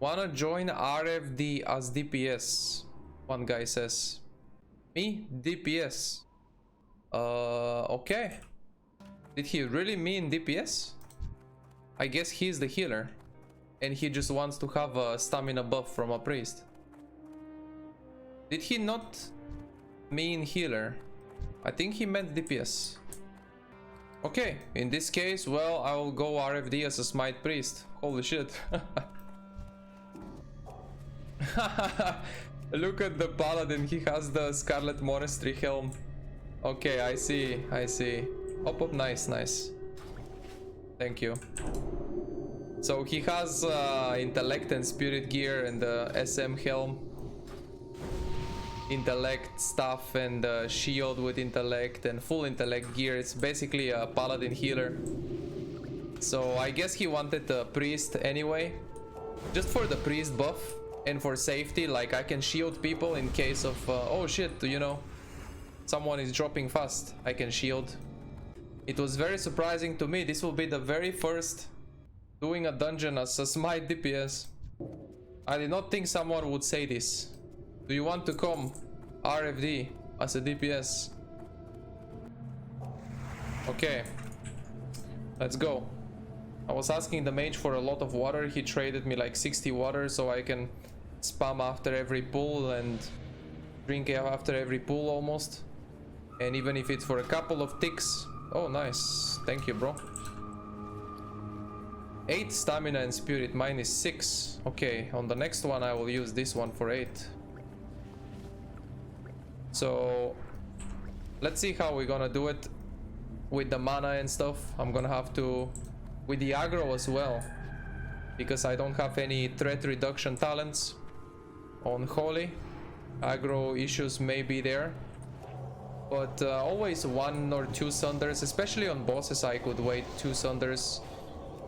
Wanna join RFD as DPS? One guy says. Me? DPS? Okay. Did he really mean DPS? I guess he's the healer. And he just wants to have a stamina buff from a priest. Did he not mean healer? I think he meant DPS. Okay, in this case, well, I will go RFD as a smite priest. Holy shit. Look at the paladin, he has the Scarlet Monastery helm. Okay, I see, I see. Up, nice, nice. Thank you. So he has intellect and spirit gear and the SM helm. Intellect stuff and shield with intellect and full intellect gear. It's basically a paladin healer. So I guess he wanted a priest anyway. Just for the priest buff and for safety, like I can shield people in case of oh shit, you know, someone is dropping fast. I can shield. It was very surprising to me. This will be the very first doing a dungeon as a smite DPS. I did not think someone would say this. Do you want to come RFD as a DPS? Okay, let's go. I was asking the mage for a lot of water. He traded me like 60 water so I can spam after every pull and drink after every pull almost. And even if it's for a couple of ticks. Oh, nice. Thank you, bro. 8 stamina and spirit. Mine is 6. Okay, on the next one I will use this one for 8. So let's see how we're gonna do it with the mana and stuff. I'm gonna have to with the aggro as well, because I don't have any threat reduction talents on Holy. Aggro issues may be there, but always 1 or 2 sunders, especially on bosses I could wait 2 sunders,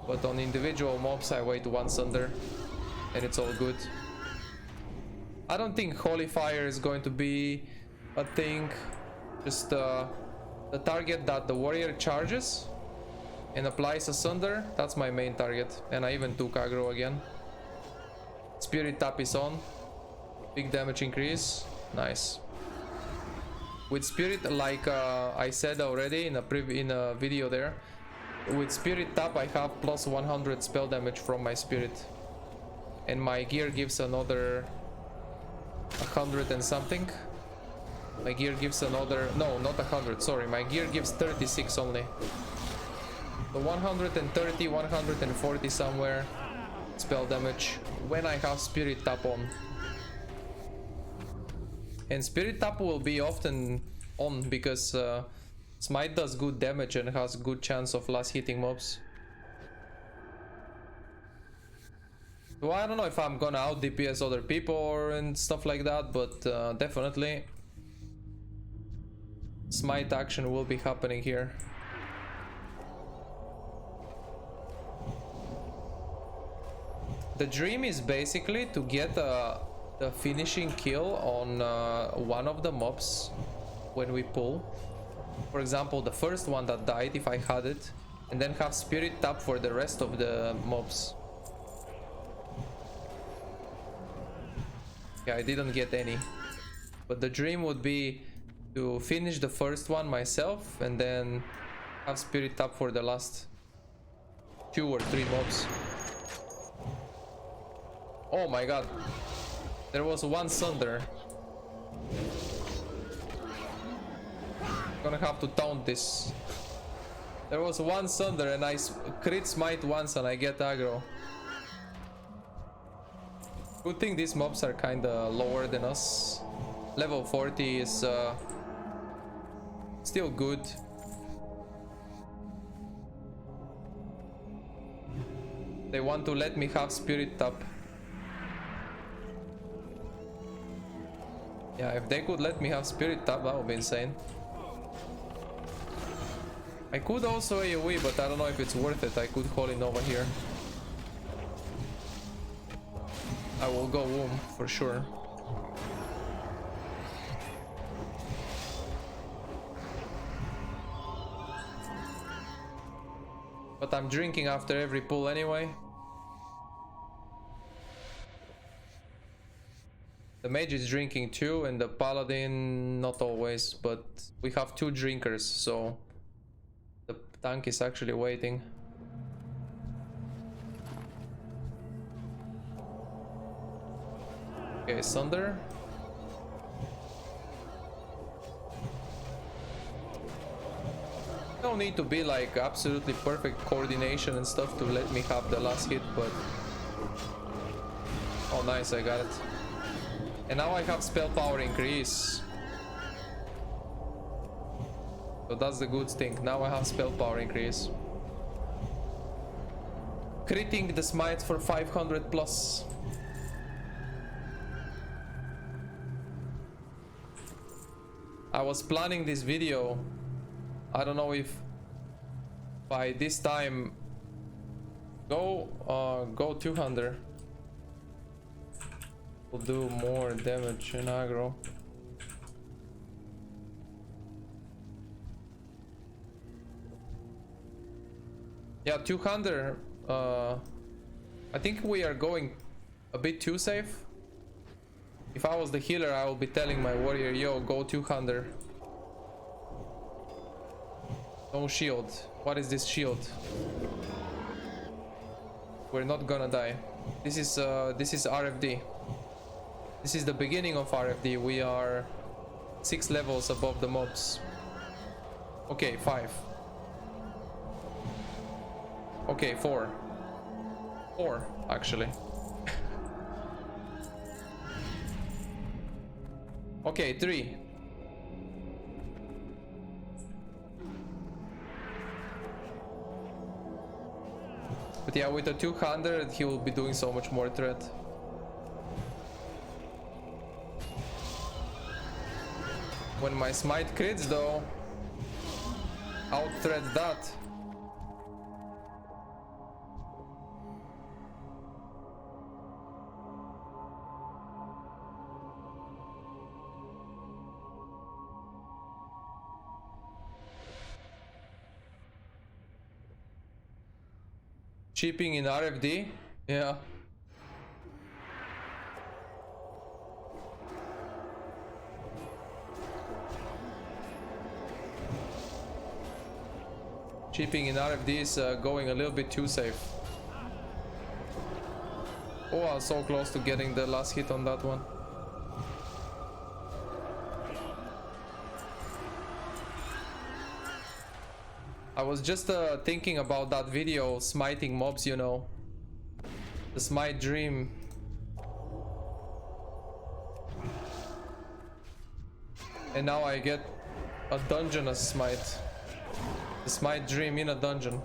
but on individual mobs I wait 1 sunder and it's all good. I don't think Holy Fire is going to be a thing. Just the target that the warrior charges and applies a sunder, that's my main target. And I even took aggro again. Spirit tap is on. Big damage increase. Nice. With spirit, like I said already in a video there, with spirit tap I have plus 100 spell damage from my spirit, and my gear gives another 100 and something. My gear gives another, no, not 100, sorry, my gear gives 36 only. So 130, 140 somewhere spell damage when I have spirit tap on. And spirit tap will be often on because smite does good damage and has good chance of last hitting mobs. So I don't know if I'm gonna out DPS other people and stuff like that, but definitely smite action will be happening here. The dream is basically to get the finishing kill on one of the mobs when we pull. For example, the first one that died, if I had it, and then have spirit tap for the rest of the mobs. Yeah, I didn't get any, but the dream would be to finish the first one myself and then have spirit tap for the last 2 or 3 mobs. Oh my god, there was 1 sunder. Gonna have to taunt this. There was 1 sunder and I crit smite once and I get aggro. Good thing these mobs are kinda lower than us. Level 40 is still good. They want to let me have spirit tap. Yeah, if they could let me have spirit tap, that would be insane. I could also AoE, but I don't know if it's worth it. I could Holy Nova here. I will go womb for sure. But I'm drinking after every pull anyway. The mage is drinking too, and the paladin not always, but we have 2 drinkers, so the tank is actually waiting. Okay, Sunder. No need to be like absolutely perfect coordination and stuff to let me have the last hit, but oh nice, I got it. And now I have spell power increase, so that's the good thing. Now I have spell power increase. Critting the smite for 500 plus. I was planning this video. I don't know if by this time go 200 will do more damage in aggro. Yeah, 200. I think we are going a bit too safe. If I was the healer, I would be telling my warrior, yo, go 200. No shield. What is this shield? We're not gonna die. This is RFD. This is the beginning of RFD. We are 6 levels above the mobs. Okay, 5. Okay, 4. 4, actually. Okay, 3. But yeah, with the 200, he will be doing so much more threat. When my smite crits though, out threat that. Chipping in RFD? Yeah. Chipping in RFD is going a little bit too safe. Oh, I was so close to getting the last hit on that one. I was just thinking about that video, smiting mobs, you know. The smite dream. And now I get a dungeon as smite. The smite dream in a dungeon.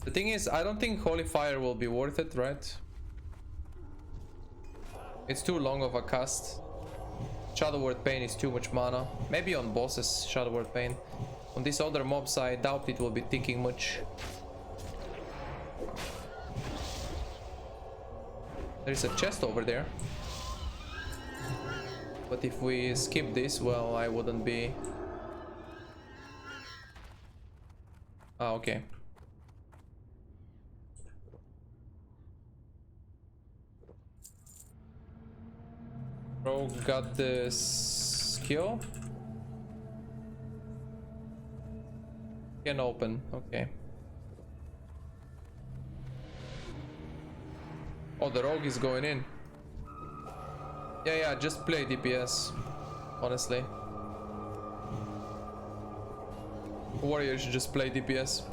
The thing is, I don't think Holy Fire will be worth it, right? It's too long of a cast. Shadow Word Pain is too much mana. Maybe on bosses, Shadow Word Pain. On these other mobs, I doubt it will be thinking much. There's a chest over there. But if we skip this, well, I wouldn't be... Ah, okay. Rogue got the skill. Can open, okay. Oh, the rogue is going in. Yeah, just play DPS, honestly. Warrior should just play DPS.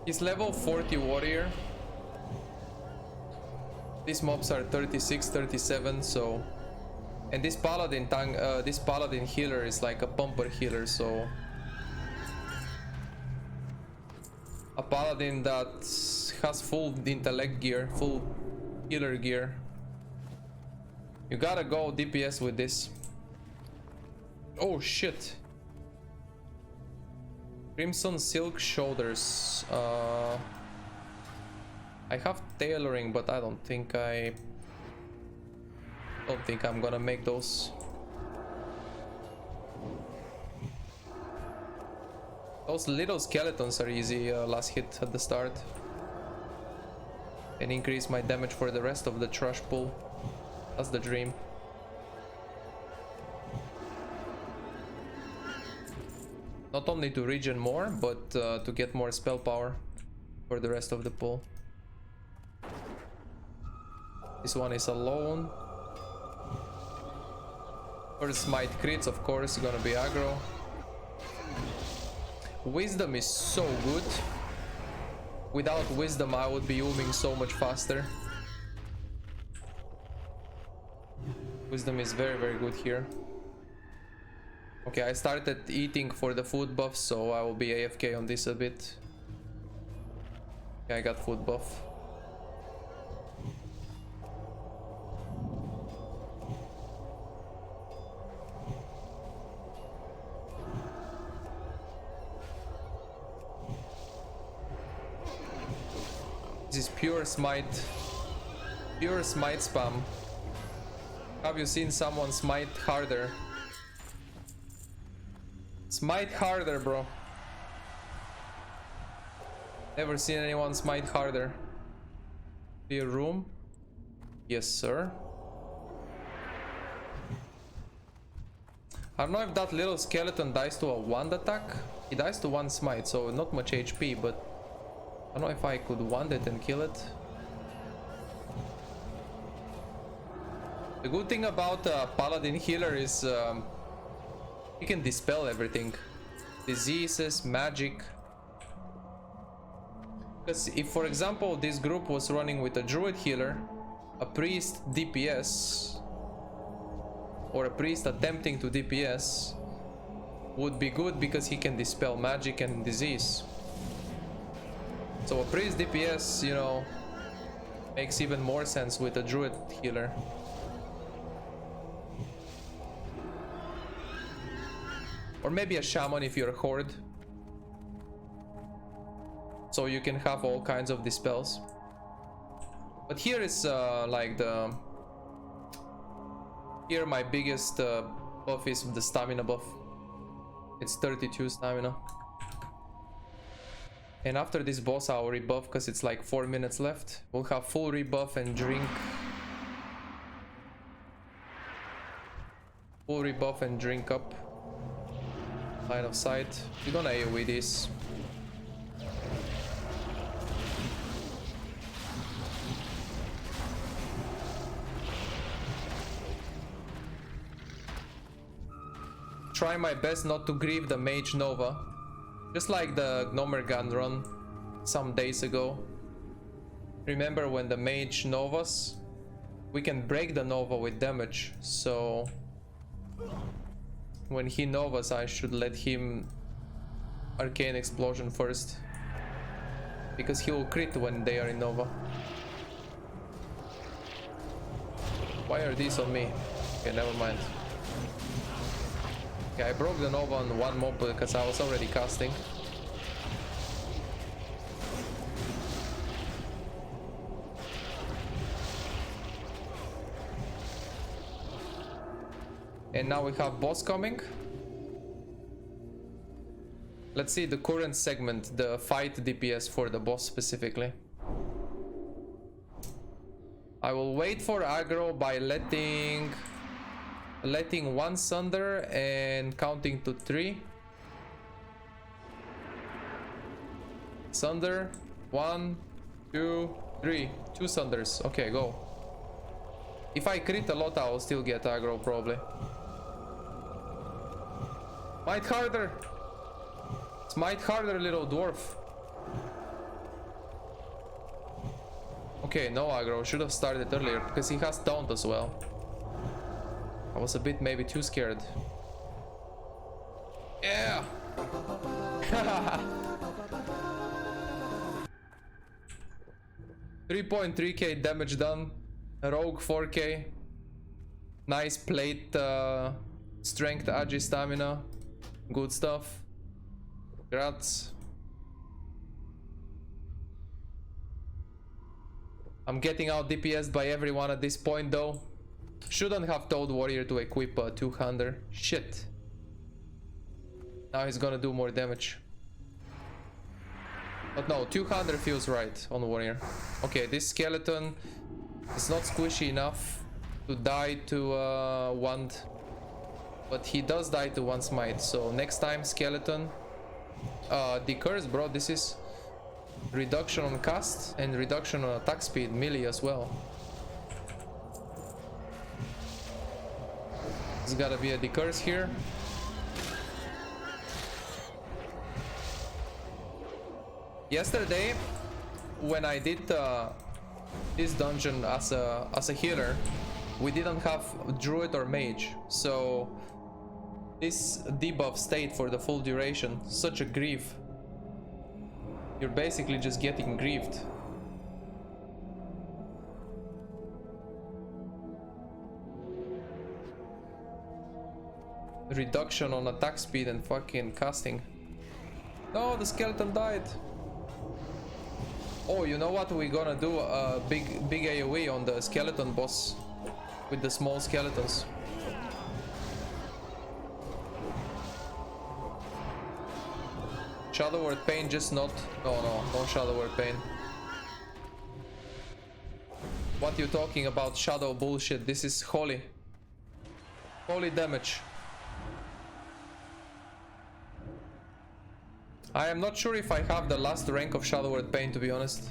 He's level 40 warrior. These mobs are 36, 37, so... And this paladin tank, this paladin healer is like a bumper healer, so... A paladin that has full intellect gear, full healer gear. You gotta go DPS with this. Oh shit. Crimson Silk Shoulders. I have tailoring, but I don't think I'm gonna make those. Those little skeletons are easy last hit at the start. And increase my damage for the rest of the trash pool. That's the dream. Not only to regen more, but to get more spell power for the rest of the pool. This one is alone. First smite crits, of course, gonna be aggro. Wisdom is so good. Without wisdom, I would be ooming so much faster. Wisdom is very, very good here. Okay, I started eating for the food buff, so I will be AFK on this a bit. Okay, I got food buff. This is pure smite. Pure smite spam. Have you seen someone smite harder? Smite harder, bro. Never seen anyone smite harder. Clear room? Yes, sir. I don't know if that little skeleton dies to a wand attack. He dies to one smite, so not much HP, but I don't know if I could wand it and kill it. The good thing about Paladin Healer is he can dispel everything. Diseases, magic. Because if, for example, this group was running with a Druid Healer, a Priest DPS, or a Priest attempting to DPS, would be good because he can dispel magic and disease. So a Priest DPS, you know, makes even more sense with a Druid Healer. Or maybe a Shaman if you're a Horde. So you can have all kinds of dispels. But here is like the... Here my biggest buff is the stamina buff. It's 32 stamina. And after this boss I'll rebuff because it's like 4 minutes left. We'll have full rebuff and drink. Full rebuff and drink up. Line of sight. We're gonna AoE this. Try my best not to grieve the Mage Nova. Just like the Gnomergan run some days ago. Remember when the Mage Novas? We can break the Nova with damage, so... When he Novas, I should let him Arcane Explosion first. Because he will crit when they are in Nova. Why are these on me? Okay, never mind. Okay, I broke the Nova on one mob because I was already casting. And now we have boss coming. Let's see the current segment, the fight DPS for the boss specifically. I will wait for aggro by letting one Sunder and counting to 3. Sunder, 1, 2, 3. 2 Sunders. Okay, go. If I crit a lot, I will still get aggro probably. Smite harder! Smite harder, little dwarf. Okay, no aggro. Should have started earlier because he has taunt as well. I was a bit maybe too scared. Yeah! 3.3k damage done. Rogue 4k. Nice plate strength, agi, stamina. Good stuff. Grats. I'm getting out DPS by everyone at this point though. Shouldn't have told Warrior to equip a 200. Shit. Now he's gonna do more damage. But no, 200 feels right on warrior. Okay, this skeleton is not squishy enough to die to one, but he does die to one smite. So next time skeleton, the curse, bro. This is reduction on cast and reduction on attack speed, melee as well. There's gotta be a decurse here. Yesterday, when I did this dungeon as a healer, we didn't have druid or mage, so this debuff stayed for the full duration. Such a grief. You're basically just getting grieved. Reduction on attack speed and fucking casting. No, the skeleton died. Oh, you know what? We're gonna do a big AoE on the skeleton boss with the small skeletons. Shadow Word Pain, just not... no Shadow Word Pain. What you talking about? Shadow bullshit. This is holy. Holy damage. I am not sure if I have the last rank of Shadow Word Pain, to be honest.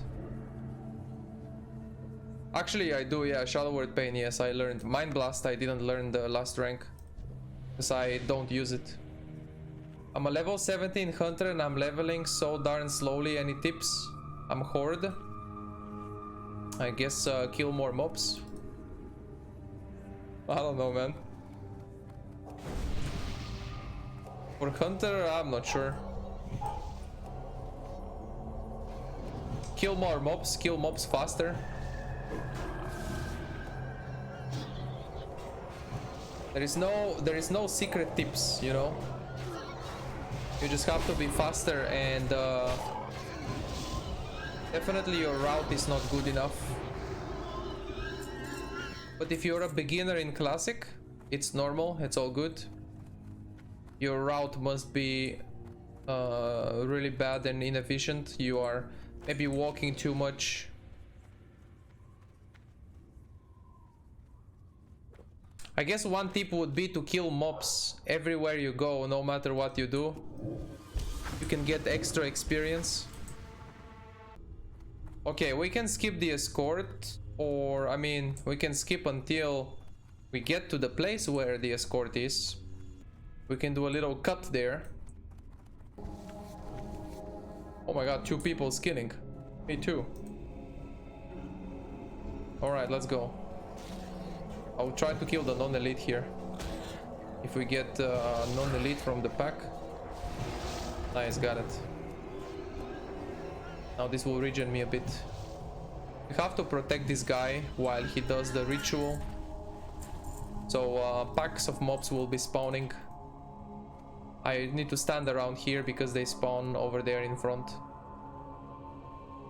Actually, I do, yeah, Shadow Word Pain, yes, I learned. Mind Blast, I didn't learn the last rank, because I don't use it. I'm a level 17 hunter and I'm leveling so darn slowly. Any tips? I'm horde. I guess kill more mobs. I don't know, man. For hunter, I'm not sure. Kill more mobs, kill mobs faster. There is no secret tips, you know. You just have to be faster, and definitely your route is not good enough. But if you're a beginner in classic, it's normal, it's all good. Your route must be really bad and inefficient. You are maybe walking too much. I guess one tip would be to kill mobs everywhere you go, no matter what you do. You can get extra experience. Okay, we can skip the escort, or I mean, we can skip until we get to the place where the escort is. We can do a little cut there. Oh my god, 2 people skinning. Me too. Alright, let's go. I'll try to kill the non-elite here. If we get non-elite from the pack. Nice, got it. Now this will regen me a bit. We have to protect this guy while he does the ritual. So packs of mobs will be spawning. I need to stand around here because they spawn over there in front.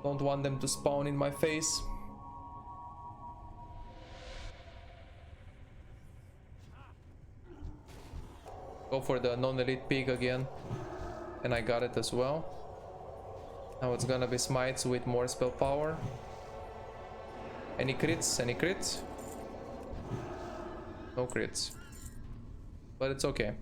Don't want them to spawn in my face. Go for the non-elite pig again. And I got it as well. Now it's gonna be smites with more spell power. Any crits? Any crits? No crits. But it's okay.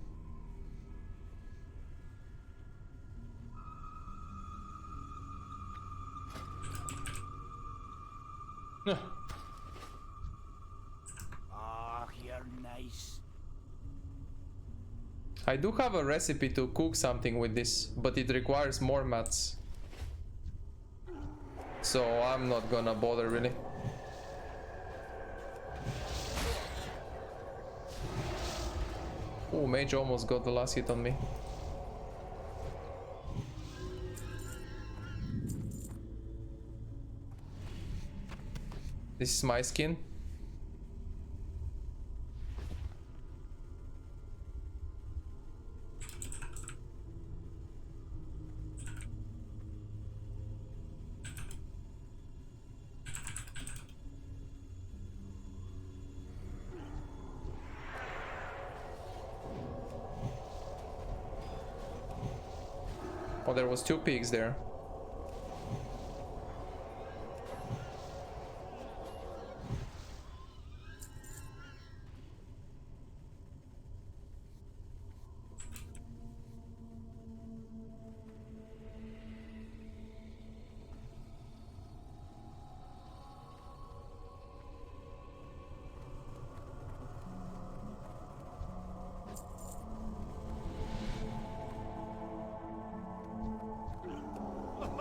Ah, you're nice. I do have a recipe to cook something with this, but it requires more mats. So I'm not gonna bother really. Oh, mage almost got the last hit on me. This is my skin. Oh, there was 2 pigs there.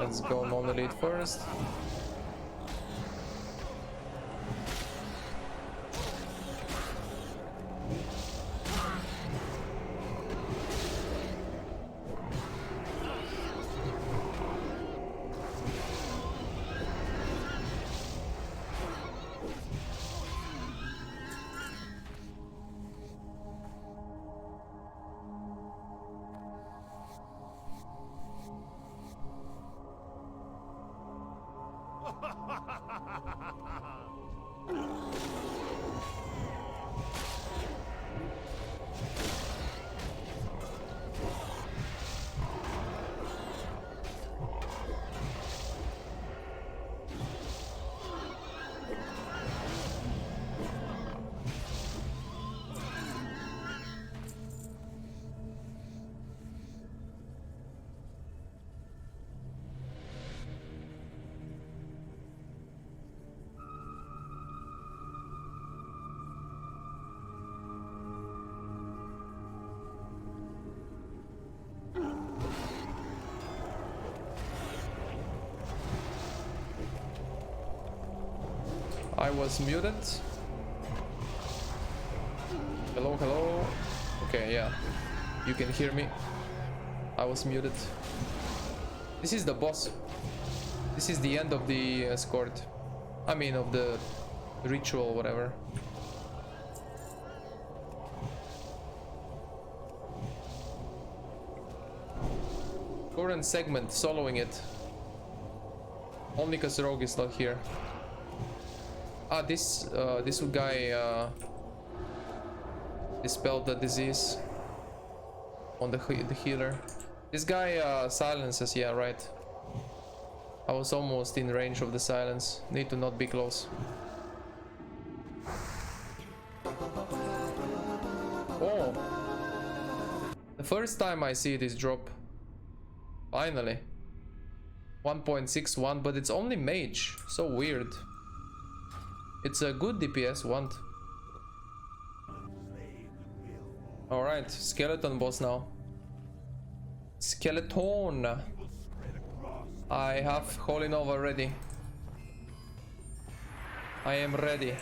Let's go non-elite first. I was muted. Hello, hello. Okay, yeah. You can hear me. I was muted. This is the boss. This is the end of the escort. I mean, of the ritual, whatever. Current segment, soloing it. Only because Rogue is not here. Ah, this guy dispelled the disease on the healer. This guy silences, yeah, right. I was almost in range of the silence. Need to not be close. Oh! The first time I see this drop. Finally. 1.61, but it's only mage. So weird. It's a good DPS want. Alright, skeleton boss now. Skeleton! I have Holy Nova ready. I am ready.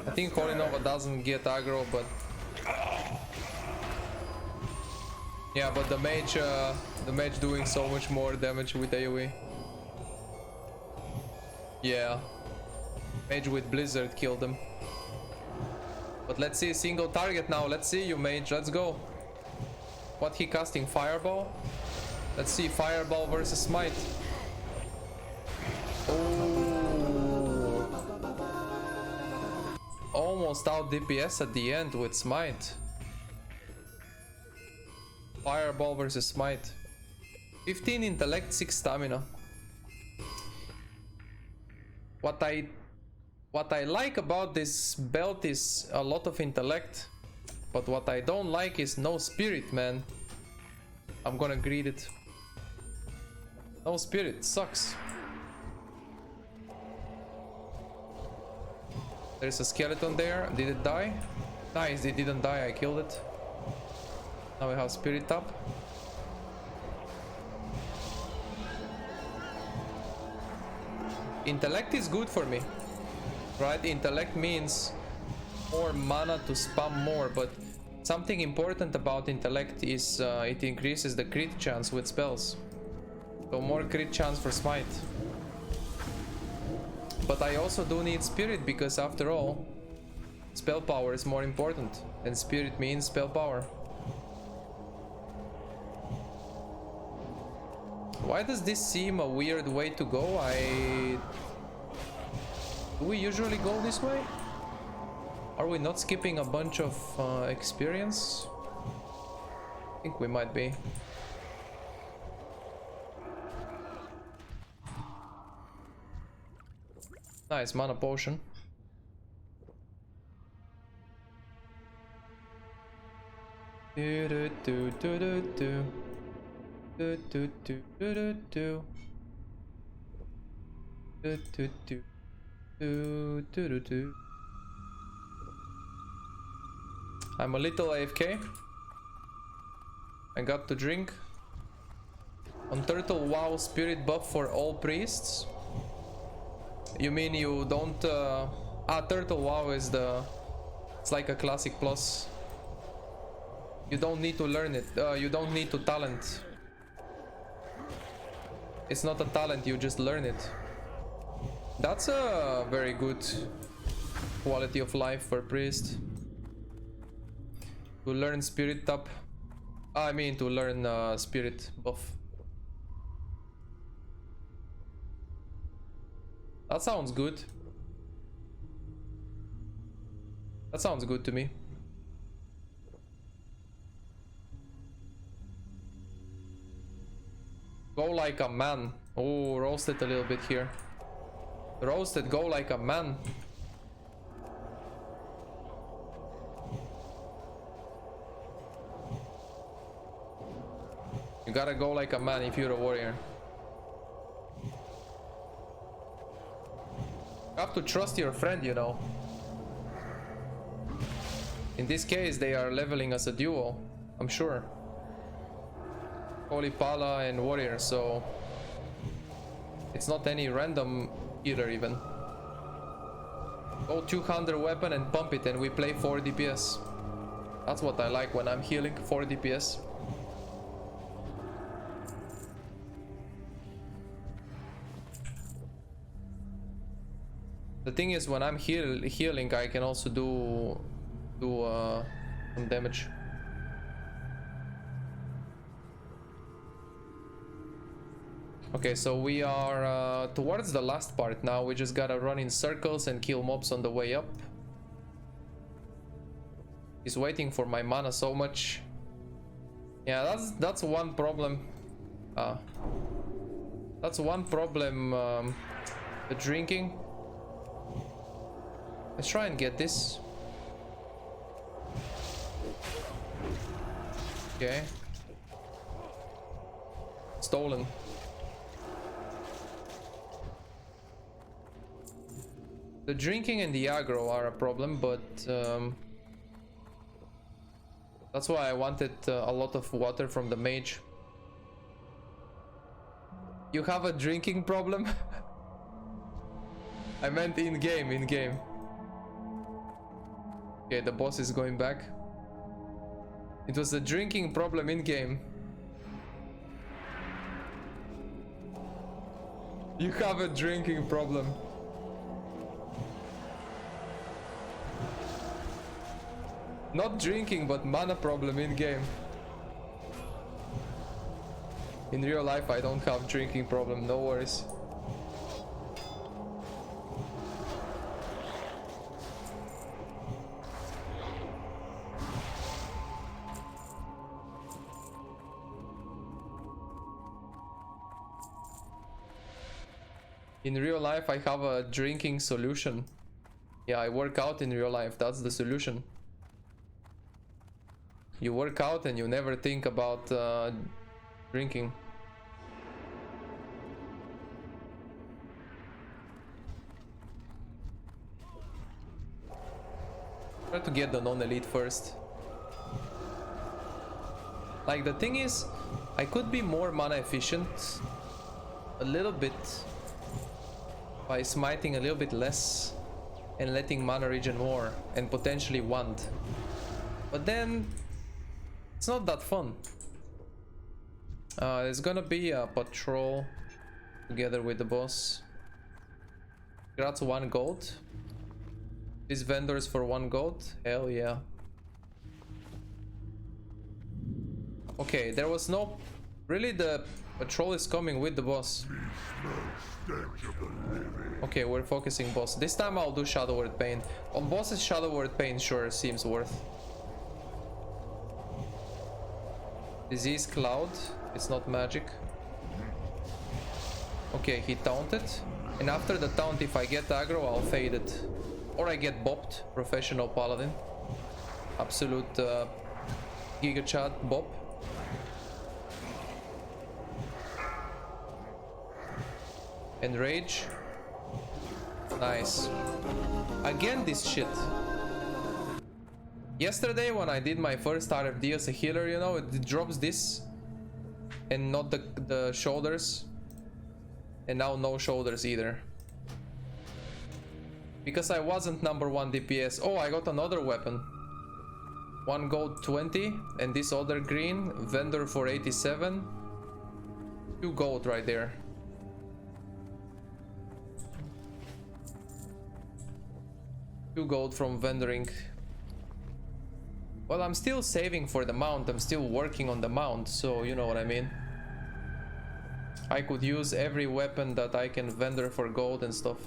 I think Holy Nova doesn't get aggro, but... yeah, but the mage doing so much more damage with AoE. Yeah. Mage with Blizzard killed them. But let's see, single target now. Let's see you, mage. Let's go. What he casting? Fireball? Let's see, Fireball versus Smite. Oh. Almost out DPS at the end with Smite. Fireball versus Smite. 15 intellect, 6 stamina. What I like about this belt is a lot of intellect, but what I don't like is no spirit, man. I'm gonna greet it. No spirit, sucks. There's a skeleton there. Did it die? Nice, it didn't die, I killed it. Now we have spirit up. Intellect is good for me. Right, intellect means more mana to spam more, but something important about intellect is it increases the crit chance with spells. So more crit chance for smite. But I also do need spirit because after all, spell power is more important, and spirit means spell power. Why does this seem a weird way to go? Do we usually go this way? Are we not skipping a bunch of experience? I think we might be. Nice, mana potion. Do do do do do do. Do do do do do do. Do do do. Do, do, do, do. I'm a little AFK. I got to drink. On Turtle WoW, spirit buff for all priests? You mean you don't... Turtle WoW is the... It's like a classic plus. You don't need to learn it. You don't need to talent. It's not a talent, you just learn it. That's a very good quality of life for priest. To learn spirit tap. I mean to learn spirit buff. That sounds good. That sounds good to me. Go like a man. Oh, roasted a little bit here. Roasted, go like a man. You gotta go like a man if you're a warrior. You have to trust your friend, you know. In this case, they are leveling as a duo, I'm sure. Holy Pala and warrior, so it's not any random healer even. Go 200 weapon and pump it and we play 4 DPS. That's what I like when I'm healing, 4 DPS. The thing is, when I'm healing, I can also do some damage. Okay, so we are towards the last part now. We just gotta run in circles and kill mobs on the way up. He's waiting for my mana so much. Yeah, that's one problem. That's one problem. The drinking. Let's try and get this. Okay. Stolen. The drinking and the aggro are a problem, but that's why I wanted a lot of water from the mage. You have a drinking problem? I meant in game, in game. Okay, the boss is going back. It was a drinking problem in game. You have a drinking problem. Not drinking, but mana problem in game. In real life, I don't have drinking problem, no worries. In real life, I have a drinking solution. Yeah, I work out in real life, that's the solution. You work out and you never think about drinking. Try to get the non-elite first. Like, the thing is, I could be more mana efficient a little bit by smiting a little bit less and letting mana regen more and potentially wand. But then it's not that fun. There's gonna be a patrol together with the boss. Grats 1 gold. These vendors for 1 gold? Hell yeah. Okay, there was no... Really, the patrol is coming with the boss. Okay, we're focusing boss. This time I'll do Shadow Word Pain. On bosses, Shadow Word Pain sure seems worth. Disease Cloud. It's not magic. Okay, he taunted. And after the taunt, if I get aggro, I'll fade it. Or I get bopped. Professional paladin. Absolute Giga Chat bop. And rage. Nice. Again this shit. Yesterday when I did my first RFD as a healer, you know, it drops this. and not the shoulders. And now no shoulders either. Because I wasn't #1 DPS. Oh, I got another weapon. 1 gold 20 and this other green vendor for 87. 2 gold right there. Two gold from vendoring. Well, I'm still saving for the mount. I'm still working on the mount, so you know what I mean. I could use every weapon that I can vendor for gold and stuff.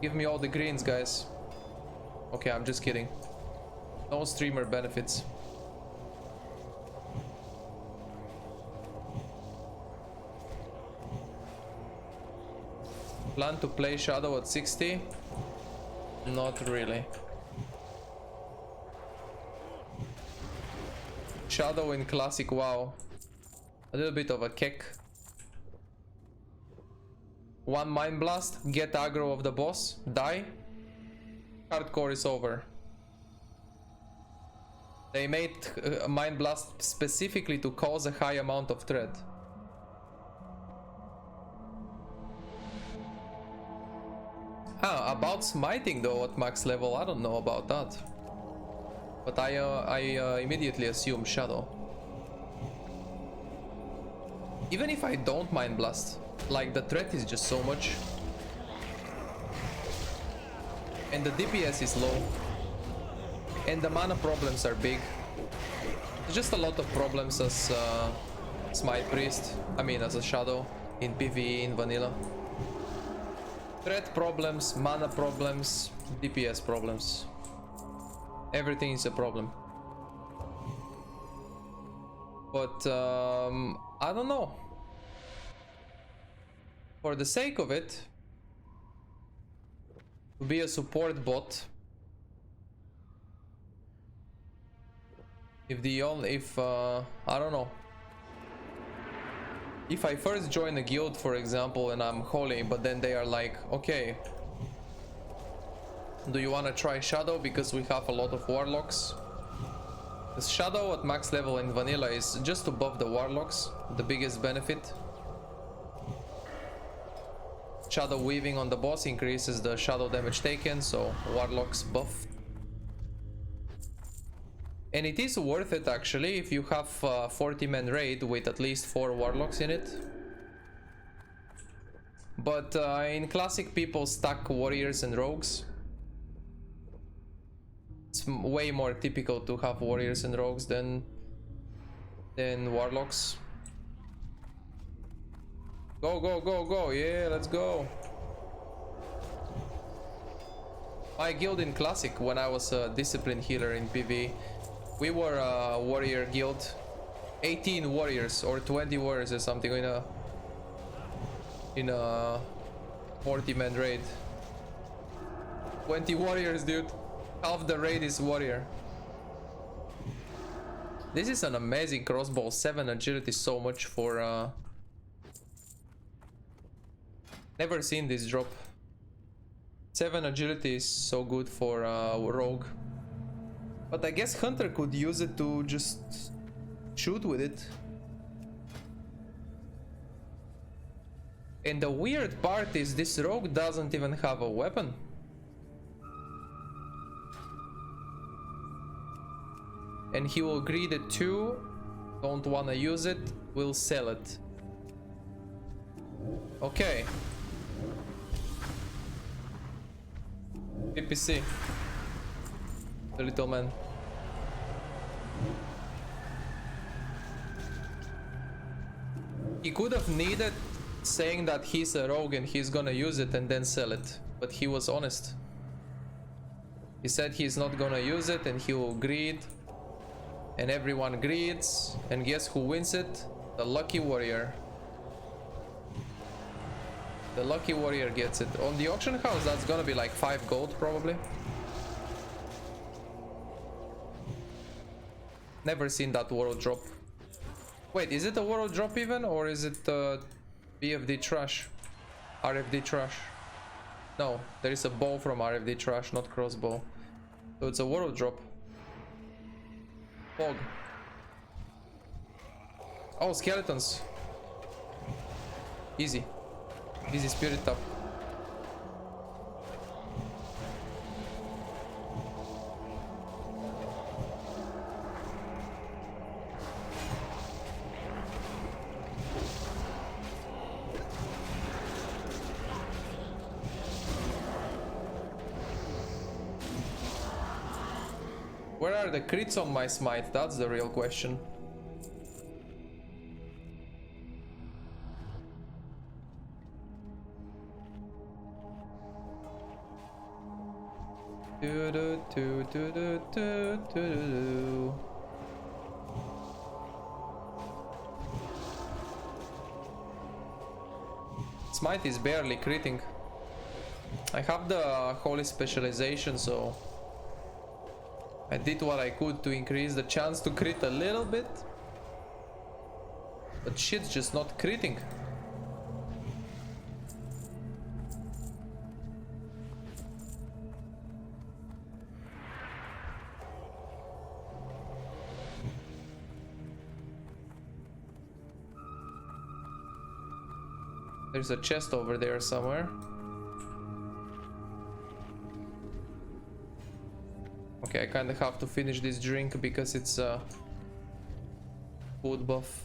Give me all the greens, guys. Okay, I'm just kidding. No streamer benefits. Plan to play Shadow at 60? Not really. Shadow in classic WoW. A little bit of a kick. 1 Mind Blast, get aggro of the boss, die. Hardcore is over. They made Mind Blast specifically to cause a high amount of threat. About smiting though at max level, I don't know about that. But I immediately assume Shadow. Even if I don't Mind Blast, like the threat is just so much. And the DPS is low. And the mana problems are big. There's just a lot of problems as Smite Priest. I mean as a Shadow in PvE, in vanilla. Threat problems, mana problems, DPS problems. Everything is a problem. But I don't know. For the sake of it, to be a support bot, I don't know. If I first join a guild, for example, and I'm holy, but then they are like, okay, do you want to try Shadow because we have a lot of warlocks? Because Shadow at max level in vanilla is just above the warlocks, the biggest benefit. Shadow weaving on the boss increases the shadow damage taken, so warlocks buff. And it is worth it actually if you have a 40-man raid with at least 4 warlocks in it. But in classic people stack warriors and rogues. It's way more typical to have warriors and rogues than warlocks. Go, go, go, go, yeah, let's go. My guild in classic, when I was a disciplined healer in PvE, we were a warrior guild. 18 warriors or 20 warriors or something in a 40-man raid. 20 warriors, dude. Half the raid is warrior. This is an amazing crossbow. 7 agility, so much for never seen this drop. 7 agility is so good for rogue. But I guess Hunter could use it to just shoot with it. And the weird part is this rogue doesn't even have a weapon. And he will greed it too. Don't wanna use it, will sell it. Okay. PPC. The little man. He could have needed saying that he's a rogue and he's gonna use it and then sell it, but he was honest. He said he's not gonna use it and he will greed, and everyone greeds, and guess who wins it? The lucky warrior. The lucky warrior gets it. On the auction house that's gonna be like 5 gold probably. Never seen that world drop. Wait, is it a world drop even, or is it BFD trash? RFD trash? No, there is a bow from RFD trash, not crossbow. So it's a world drop. Fog. Oh, skeletons. Easy. Easy spirit up. Where are the crits on my smite? That's the real question. Do do do do do do do do. Smite is barely critting. I have the holy specialization, so I did what I could to increase the chance to crit a little bit. But shit's just not critting. There's a chest over there somewhere. Okay, I kind of have to finish this drink because it's a food buff.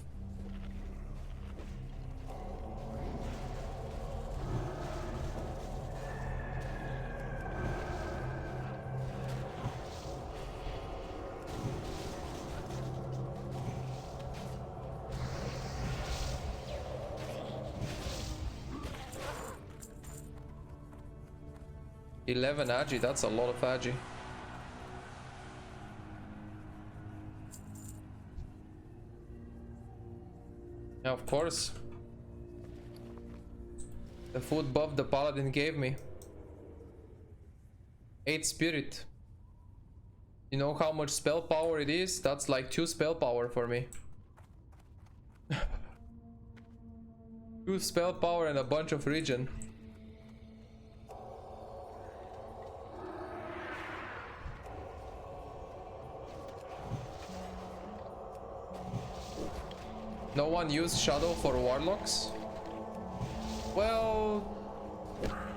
$11 agi, that's a lot of agi. Yeah, of course. The food buff the paladin gave me. 8 spirit. You know how much spell power it is? That's like 2 spell power for me. 2 spell power and a bunch of regen. No one used shadow for warlocks? Well,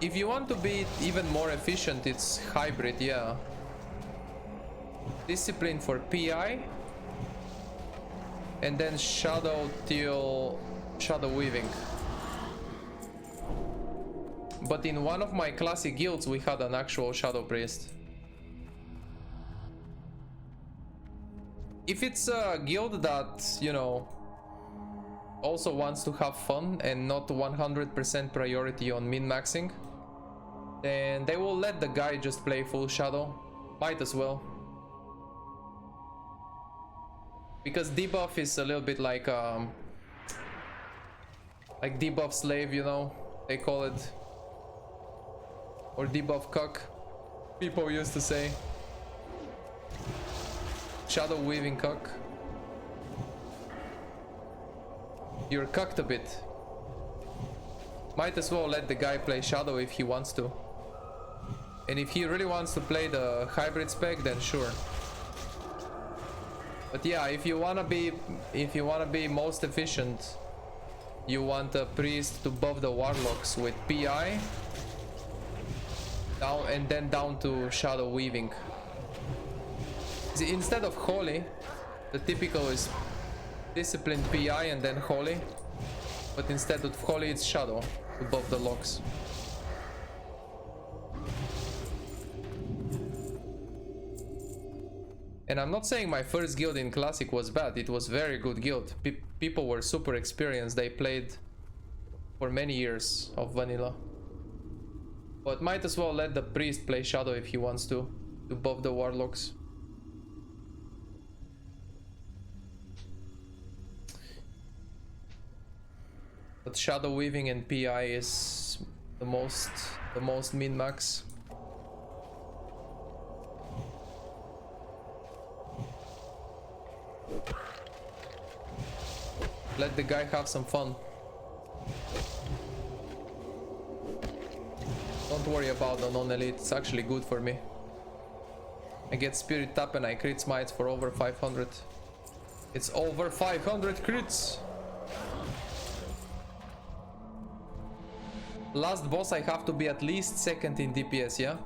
if you want to be even more efficient, it's hybrid, yeah. Discipline for PI, and then shadow till shadow weaving. But in one of my classic guilds we had an actual shadow priest. If it's a guild that, you know, also wants to have fun and not 100% priority on min-maxing, then they will let the guy just play full shadow. Might as well. Because debuff is a little bit like debuff slave, you know, they call it. Or debuff cuck, people used to say. Shadow weaving cuck. You're cucked a bit. Might as well let the guy play shadow if he wants to. And if he really wants to play the hybrid spec, then sure. But yeah, if you wanna be most efficient, you want a priest to buff the warlocks with PI down, and then down to shadow weaving. See, instead of holy, the typical is discipline PI and then holy, but instead of holy it's shadow to buff the locks. And I'm not saying my first guild in classic was bad, it was very good guild. People were super experienced, they played for many years of vanilla. But might as well let the priest play shadow if he wants to buff the warlocks. But shadow weaving and PI is the most min-max. Let the guy have some fun. Don't worry about the non-elite, it's actually good for me. I get spirit tap and I crit smites for over 500. It's over 500 crits. Last boss I have to be at least second in DPS, yeah?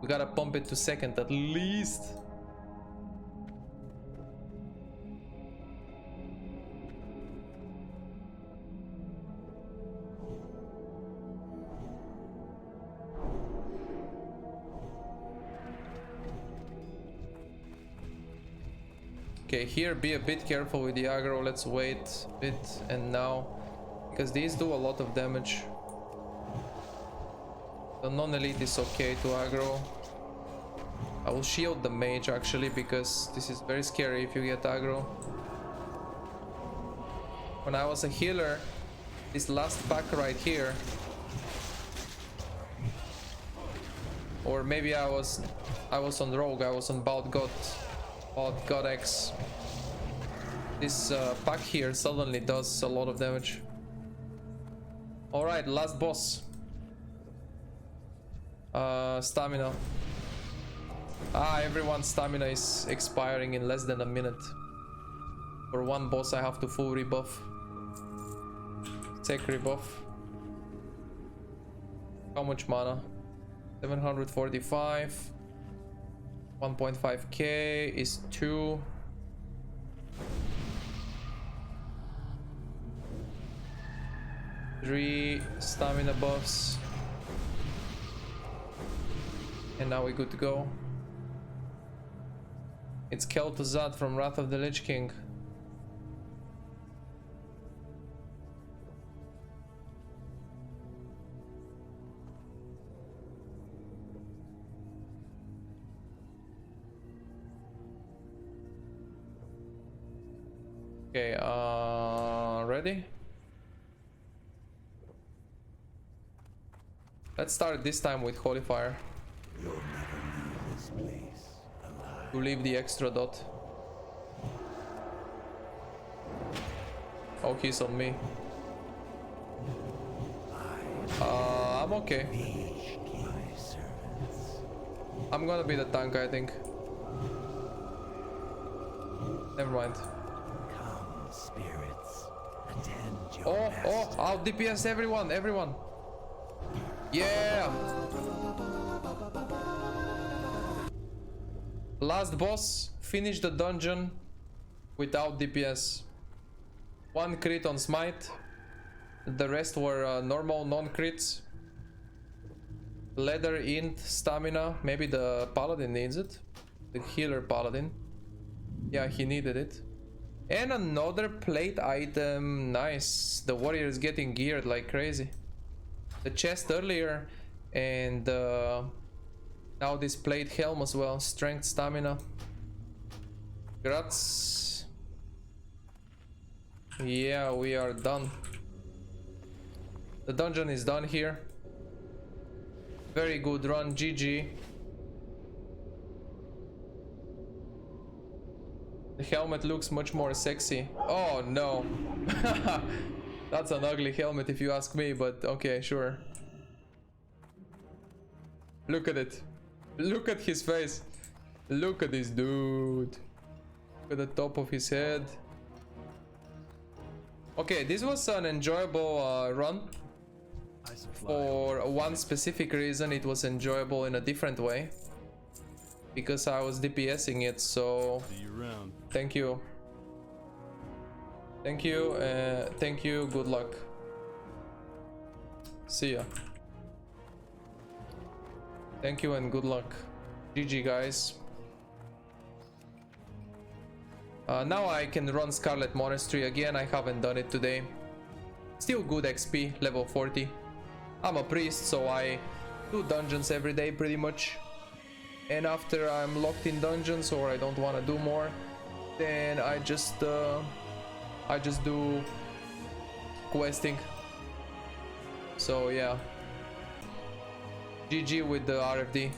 We gotta pump it to second at least. Okay, here be a bit careful with the aggro. Let's wait a bit and now, because these do a lot of damage. The non-elite is okay to aggro. I will shield the mage actually, because this is very scary if you get aggro. When I was a healer, this last pack right here, or maybe I was on rogue, I was on Bald God X. This pack here suddenly does a lot of damage. Alright, last boss. Stamina. Everyone's stamina is expiring in less than a minute. For one boss I have to full rebuff. Take rebuff. How much mana? 745. 1.5k is 2. Three stamina buffs. And now we're good to go. It's Kel'Thuzad from Wrath of the Lich King. Okay, ready? Let's start this time with Holy Fire. You'll never leave this place alive. To leave the extra dot. Oh, he's on me. I'm okay. My servants. I'm gonna be the tank, I think. Never mind. Come, spirits. Attend your master. I'll DPS everyone. Yeah! Last boss, finish the dungeon without DPS. One crit on Smite. The rest were normal non-crits. Leather, int, stamina. Maybe the paladin needs it. The healer paladin. Yeah, he needed it. And another plate item. Nice. The warrior is getting geared like crazy. The chest earlier and now this plate helm as well. Strength, stamina. Grats. Yeah, we are done. The dungeon is done here. Very good run, GG. The helmet looks much more sexy. Oh no. That's an ugly helmet if you ask me, but okay, sure. Look at it. Look at his face. Look at this dude. Look at the top of his head. Okay, this was an enjoyable run. For one specific reason, it was enjoyable in a different way. Because I was DPSing it, so... Thank you. Thank you, good luck. See ya. Thank you and good luck. GG, guys. Now I can run Scarlet Monastery again. I haven't done it today. Still good XP, level 40. I'm a priest, so I do dungeons every day pretty much. And after I'm locked in dungeons or I don't want to do more, then I just do questing. So yeah, GG with the RFD.